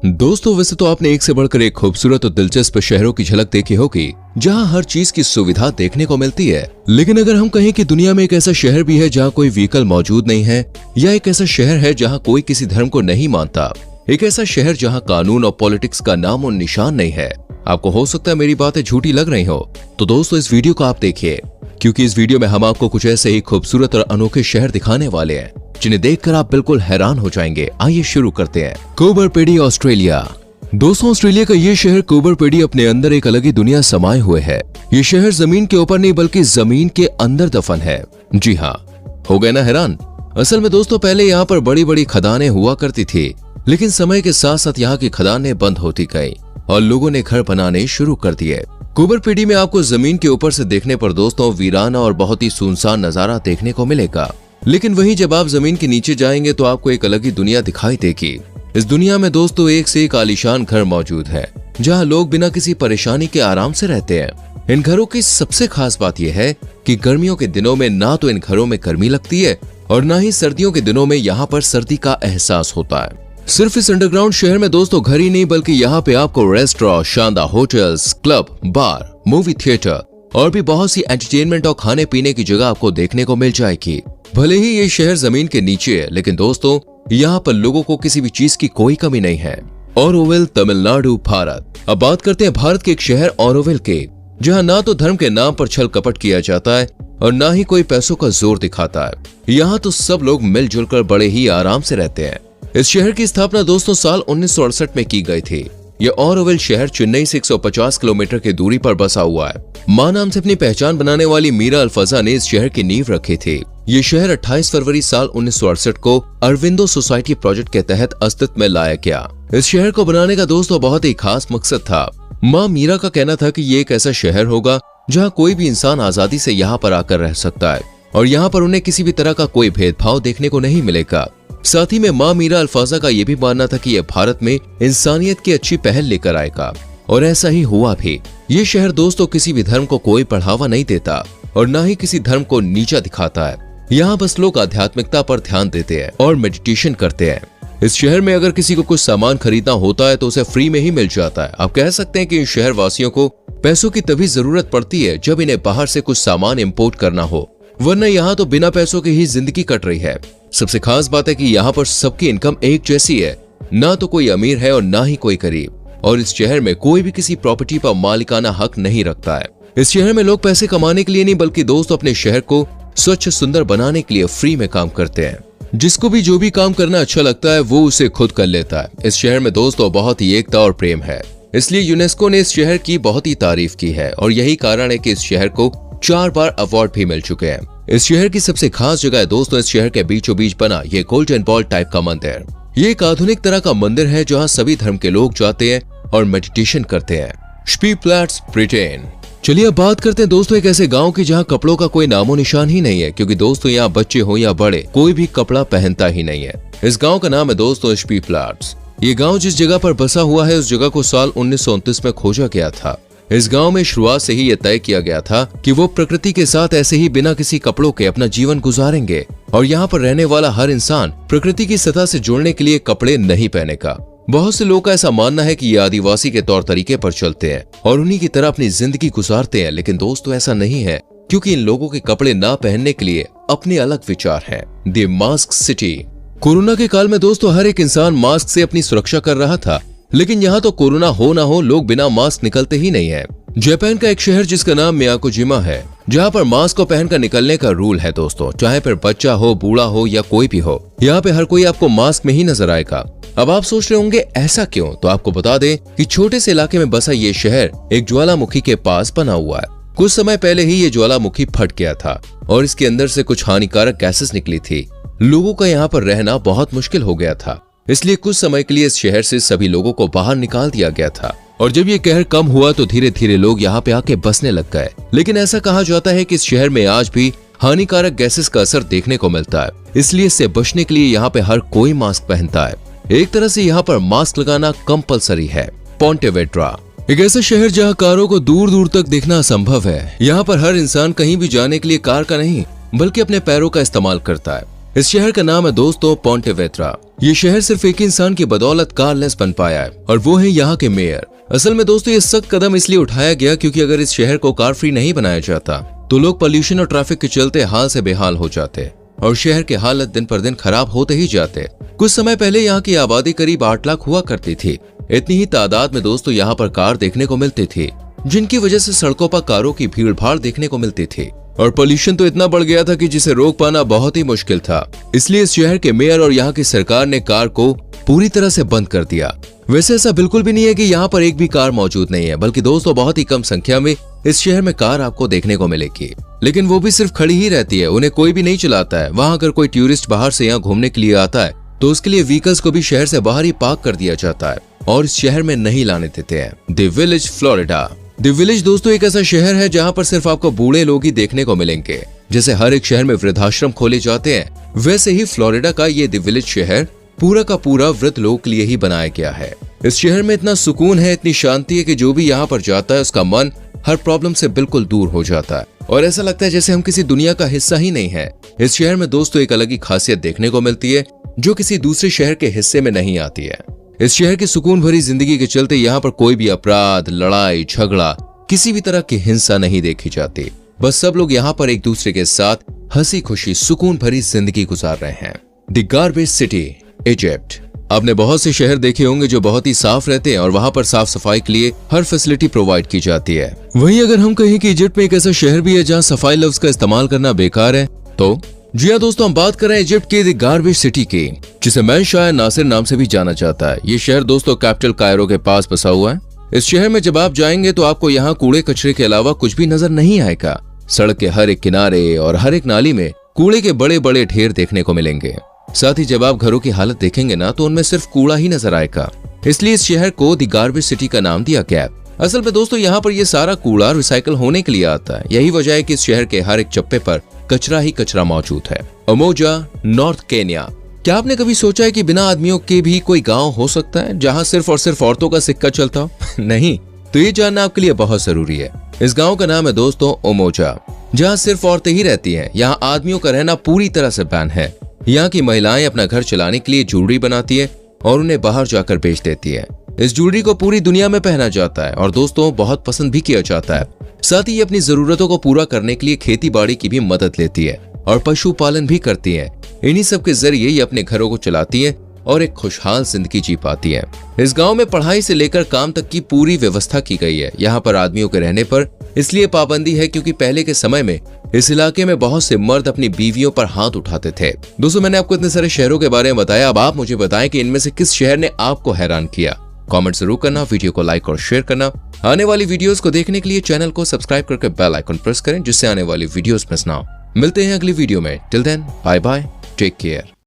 दोस्तों वैसे तो आपने एक से बढ़कर एक खूबसूरत और दिलचस्प शहरों की झलक देखी होगी जहां हर चीज की सुविधा देखने को मिलती है। लेकिन अगर हम कहें कि दुनिया में एक ऐसा शहर भी है जहां कोई व्हीकल मौजूद नहीं है, या एक ऐसा शहर है जहां कोई किसी धर्म को नहीं मानता, एक ऐसा शहर जहां कानून और पॉलिटिक्स का नाम और निशान नहीं है, आपको हो सकता है मेरी बातें झूठी लग रही हो, तो दोस्तों इस वीडियो को आप देखिए, क्योंकि इस वीडियो में हम आपको कुछ ऐसे ही खूबसूरत और अनोखे शहर दिखाने वाले हैं जिन्हें देखकर आप बिल्कुल हैरान हो जाएंगे। आइए शुरू करते हैं। कोबरपेडी, ऑस्ट्रेलिया। दोस्तों ऑस्ट्रेलिया का ये शहर कोबरपेडी अपने अंदर एक अलग ही दुनिया समाये हुए है। ये शहर जमीन के ऊपर नहीं बल्कि जमीन के अंदर दफन है। जी हाँ, हो गए ना हैरान। असल में दोस्तों पहले यहाँ पर बड़ी बड़ी खदानें हुआ करती थी, लेकिन समय के साथ साथ यहाँ की खदानें बंद होती गई और लोगों ने घर बनाने शुरू कर दिए। कोबरपेडी में आपको जमीन के ऊपर से देखने पर दोस्तों वीराना और बहुत ही सुनसान नजारा देखने को मिलेगा, लेकिन वहीं जब आप जमीन के नीचे जाएंगे तो आपको एक अलग ही दुनिया दिखाई देगी। इस दुनिया में दोस्तों एक से एक आलीशान घर मौजूद है जहां लोग बिना किसी परेशानी के आराम से रहते हैं। इन घरों की सबसे खास बात यह है कि गर्मियों के दिनों में ना तो इन घरों में गर्मी लगती है और ना ही सर्दियों के दिनों में यहाँ पर सर्दी का एहसास होता है। सिर्फ इस अंडरग्राउंड शहर में दोस्तों घर ही नहीं बल्कि यहाँ पे आपको रेस्टोरेंट, शानदार होटल्स, क्लब, बार, मूवी थिएटर और भी बहुत सी एंटरटेनमेंट और खाने पीने की जगह आपको देखने को मिल जाएगी। भले ही ये शहर जमीन के नीचे है, लेकिन दोस्तों यहाँ पर लोगों को किसी भी चीज की कोई कमी नहीं है। ऑरोविल, तमिलनाडु, भारत। अब बात करते हैं भारत के एक शहर ऑरोविल के, जहाँ ना तो धर्म के नाम पर छल कपट किया जाता है और ना ही कोई पैसों का जोर दिखाता है। यहाँ तो सब लोग मिलजुल कर बड़े ही आराम से रहते हैं। इस शहर की स्थापना दोस्तों साल 1968 में की गई थी। यह ऑरोविल शहर चेन्नई से 150 किलोमीटर की दूरी पर बसा हुआ है। मां नाम से अपनी पहचान बनाने वाली मीरा अल्फाजा ने इस शहर की नींव रखी थी। ये शहर 28 फरवरी साल 1968 को अरविंदो सोसाइटी प्रोजेक्ट के तहत अस्तित्व में लाया गया। इस शहर को बनाने का दोस्तों बहुत ही खास मकसद था। मां मीरा का कहना था कि ये एक ऐसा शहर होगा जहां कोई भी इंसान आजादी से यहाँ पर आकर रह सकता है और यहाँ पर उन्हें किसी भी तरह का कोई भेदभाव देखने को नहीं मिलेगा। साथ ही में मां मीरा अल्फाजा का यह भी मानना था कि यह भारत में इंसानियत की अच्छी पहल लेकर आएगा, और ऐसा ही हुआ भी। ये शहर दोस्तों किसी भी धर्म को कोई बढ़ावा नहीं देता और न ही किसी धर्म को नीचा दिखाता है। यहाँ बस लोग आध्यात्मिकता पर ध्यान देते हैं और मेडिटेशन करते हैं। इस शहर में अगर किसी को कुछ सामान खरीदना होता है तो उसे फ्री में ही मिल जाता है। आप कह सकते हैं कि इन शहर वासियों को पैसों की तभी जरूरत पड़ती है जब इन्हें बाहर से कुछ सामान इंपोर्ट करना हो, वरना यहाँ तो बिना पैसों की ही जिंदगी कट रही है। सबसे खास बात है कि यहाँ पर सबकी इनकम एक जैसी है, ना तो कोई अमीर है और ना ही कोई गरीब, और इस शहर में कोई भी किसी प्रॉपर्टी पर मालिकाना हक नहीं रखता है। इस शहर में लोग पैसे कमाने के लिए नहीं बल्कि दोस्त अपने शहर को स्वच्छ सुंदर बनाने के लिए फ्री में काम करते हैं। जिसको भी जो भी काम करना अच्छा लगता है वो उसे खुद कर लेता है। इस शहर में दोस्तों बहुत ही एकता और प्रेम है, इसलिए यूनेस्को ने इस शहर की बहुत ही तारीफ की है और यही कारण है कि इस शहर को 4 बार अवार्ड भी मिल चुके हैं। इस शहर की सबसे खास जगह है दोस्तों इस शहर के बीचों बीच बना ये गोल्डन बॉल टाइप का मंदिर। ये एक आधुनिक तरह का मंदिर है जहाँ सभी धर्म के लोग जाते हैं और मेडिटेशन करते हैं। स्पीप्लैट्स, ब्रिटेन। चलिए अब बात करते हैं दोस्तों एक ऐसे गांव की जहां कपड़ों का कोई नामो निशान ही नहीं है, क्योंकि दोस्तों यहाँ बच्चे हो या बड़े कोई भी कपड़ा पहनता ही नहीं है। इस गांव का नाम है दोस्तों स्पीप्लैट्स। ये गांव जिस जगह पर बसा हुआ है उस जगह को साल 1929 में खोजा गया था। इस गांव में शुरुआत से ही यह तय किया गया था कि वो प्रकृति के साथ ऐसे ही बिना किसी कपड़ों के अपना जीवन गुजारेंगे और यहाँ पर रहने वाला हर इंसान प्रकृति की सतह से जुड़ने के लिए कपड़े नहीं पहनेगा। बहुत से लोगों का ऐसा मानना है कि ये आदिवासी के तौर तरीके पर चलते हैं और उन्हीं की तरह अपनी जिंदगी गुजारते हैं, लेकिन दोस्तों ऐसा नहीं है, क्योंकि इन लोगों के कपड़े ना पहनने के लिए अपने अलग विचार हैं। The mask city. कोरोना के काल में दोस्तों हर एक इंसान मास्क से अपनी सुरक्षा कर रहा था, लेकिन यहाँ तो कोरोना हो ना हो लोग बिना मास्क निकलते ही नहीं है। जापान का एक शहर जिसका नाम मियाकोजिमा है, जहाँ पर मास्क को पहनकर निकलने का रूल है दोस्तों, चाहे फिर बच्चा हो, बूढ़ा हो या कोई भी हो, यहाँ पे हर कोई आपको मास्क में ही नजर आएगा। अब आप सोच रहे होंगे ऐसा क्यों, तो आपको बता दें कि छोटे से इलाके में बसा ये शहर एक ज्वालामुखी के पास बना हुआ है। कुछ समय पहले ही ये ज्वालामुखी फट गया था और इसके अंदर से कुछ हानिकारक गैसेस निकली थी। लोगों का यहाँ पर रहना बहुत मुश्किल हो गया था, इसलिए कुछ समय के लिए इस शहर से सभी लोगों को बाहर निकाल दिया गया था। और जब ये कहर कम हुआ तो धीरे धीरे लोग यहाँ पे आके बसने लग गए। लेकिन ऐसा कहा जाता है कि इस शहर में आज भी हानिकारक गैसेस का असर देखने को मिलता है, इसलिए इससे बचने के लिए यहाँ पे हर कोई मास्क पहनता है। एक तरह से यहाँ पर मास्क लगाना कंपलसरी है। पोंटेवेड्रा, एक ऐसा शहर जहाँ कारों को दूर दूर तक देखना असंभव है। यहाँ पर हर इंसान कहीं भी जाने के लिए कार का नहीं बल्कि अपने पैरों का इस्तेमाल करता है। इस शहर का नाम है दोस्तों पोंटेवेड्रा। ये शहर सिर्फ एक इंसान की बदौलत कारलेस बन पाया है और वो है यहाँ के मेयर। असल में दोस्तों ये सख्त कदम इसलिए उठाया गया क्योंकि अगर इस शहर को कार फ्री नहीं बनाया जाता तो लोग पोल्यूशन और ट्रैफिक के चलते हाल से बेहाल हो जाते और शहर की हालत दिन पर दिन खराब होते ही जाते। कुछ समय पहले यहाँ की आबादी करीब 8 लाख हुआ करती थी। इतनी ही तादाद में दोस्तों यहाँ पर कार देखने को मिलती थी, जिनकी वजह से सड़कों पर कारों की भीड़ भाड़ देखने को मिलती थी और पोल्यूशन तो इतना बढ़ गया था कि जिसे रोक पाना बहुत ही मुश्किल था। इसलिए इस शहर के मेयर और यहाँ की सरकार ने कार को पूरी तरह से बंद कर दिया। वैसे ऐसा बिल्कुल भी नहीं है कि यहाँ पर एक भी कार मौजूद नहीं है, बल्कि दोस्तों बहुत ही कम संख्या में इस शहर में कार आपको देखने को मिलेगी, लेकिन वो भी सिर्फ खड़ी ही रहती है, उन्हें कोई भी नहीं चलाता है। वहाँ अगर कोई टूरिस्ट बाहर से यहाँ घूमने के लिए आता है तो उसके लिए व्हीकल्स को भी शहर से बाहर ही पार्क कर दिया जाता है और इस शहर में नहीं लाने देते हैं। The village Florida. The village दोस्तों एक ऐसा शहर है जहाँ पर सिर्फ आपको बूढ़े लोग ही देखने को मिलेंगे। जैसे हर एक शहर में वृद्धाश्रम खोले जाते हैं, वैसे ही फ्लोरिडा का ये द विलेज शहर पूरा का पूरा वृद्ध लोगों के लिए ही बनाया गया है। इस शहर में इतना सुकून है, इतनी शांति है कि जो भी यहाँ पर जाता है उसका मन हर प्रॉब्लम से बिल्कुल दूर हो जाता है और ऐसा लगता है जैसे हम किसी दुनिया का हिस्सा ही नहीं है। इस शहर में दोस्तों एक अलग ही खासियत देखने को मिलती है जो किसी दूसरे शहर के हिस्से में नहीं आती है। इस शहर की सुकून भरी जिंदगी के चलते यहाँ पर कोई भी अपराध, लड़ाई, झगड़ा, किसी भी तरह की हिंसा नहीं देखी जाती। बस सब लोग यहाँ पर एक दूसरे के साथ हंसी खुशी सुकून भरी जिंदगी गुजार रहे हैं। The garbage city, Egypt. आपने बहुत से शहर देखे होंगे जो बहुत ही साफ रहते हैं और वहाँ पर साफ सफाई के लिए हर फैसिलिटी प्रोवाइड की जाती है। वहीं अगर हम कहें कि इजिप्ट में एक ऐसा शहर भी है जहाँ सफाई लफ्ज का इस्तेमाल करना बेकार है, तो जी हाँ दोस्तों, हम बात कर रहे हैं इजिप्ट के द गार्बेज सिटी की, जिसे मेंशाया नासिर नाम से भी जाना जाता है। ये शहर दोस्तों कैपिटल कायरो के पास बसा हुआ है। इस शहर में जब आप जाएंगे तो आपको यहाँ कूड़े कचरे के अलावा कुछ भी नजर नहीं आएगा। सड़क के हर एक किनारे और हर एक नाली में कूड़े के बड़े बड़े ढेर देखने को मिलेंगे। साथ ही जब आप घरों की हालत देखेंगे ना तो उनमें सिर्फ कूड़ा ही नजर आएगा। इसलिए इस शहर को द गार्बेज सिटी का नाम दिया गया। असल में दोस्तों यहाँ पर ये सारा कूड़ा रिसाइकल होने के लिए आता है। यही वजह है कि इस शहर के हर एक चप्पे पर कचरा ही कचरा मौजूद है। उमोजा, नॉर्थ केन्या। क्या आपने कभी सोचा है कि बिना आदमियों के भी कोई गांव हो सकता है जहां सिर्फ और सिर्फ औरतों का सिक्का चलता हो? नहीं, तो ये जानना आपके लिए बहुत जरूरी है। इस गांव का नाम है दोस्तों उमोजा, जहां सिर्फ औरतें ही रहती हैं। यहाँ आदमियों का रहना पूरी तरह से बैन है। यहाँ की महिलाएं अपना घर चलाने के लिए ज्वेलरी बनाती है और उन्हें बाहर जाकर बेच देती है। इस ज्वेलरी को पूरी दुनिया में पहना जाता है और दोस्तों बहुत पसंद भी किया जाता है। साथ ही ये अपनी जरूरतों को पूरा करने के लिए खेती बाड़ी की भी मदद लेती है और पशुपालन भी करती है। इन्हीं सब के जरिए ये अपने घरों को चलाती है और एक खुशहाल जिंदगी जी पाती है। इस गांव में पढ़ाई से लेकर काम तक की पूरी व्यवस्था की गई है। यहाँ पर आदमियों के रहने पर इसलिए पाबंदी है क्योंकि पहले के समय में इस इलाके में बहुत से मर्द अपनी बीवियों पर हाथ उठाते थे। दोस्तों मैंने आपको इतने सारे शहरों के बारे में बताया, अब आप मुझे बताएं कि इनमें से किस शहर ने आपको हैरान किया। कमेंट जरूर करना, वीडियो को लाइक और शेयर करना। आने वाली वीडियोस को देखने के लिए चैनल को सब्सक्राइब करके बेल आइकन प्रेस करें जिससे आने वाली वीडियोस मिस ना हो। मिलते हैं अगली वीडियो में। Till then bye bye, take care.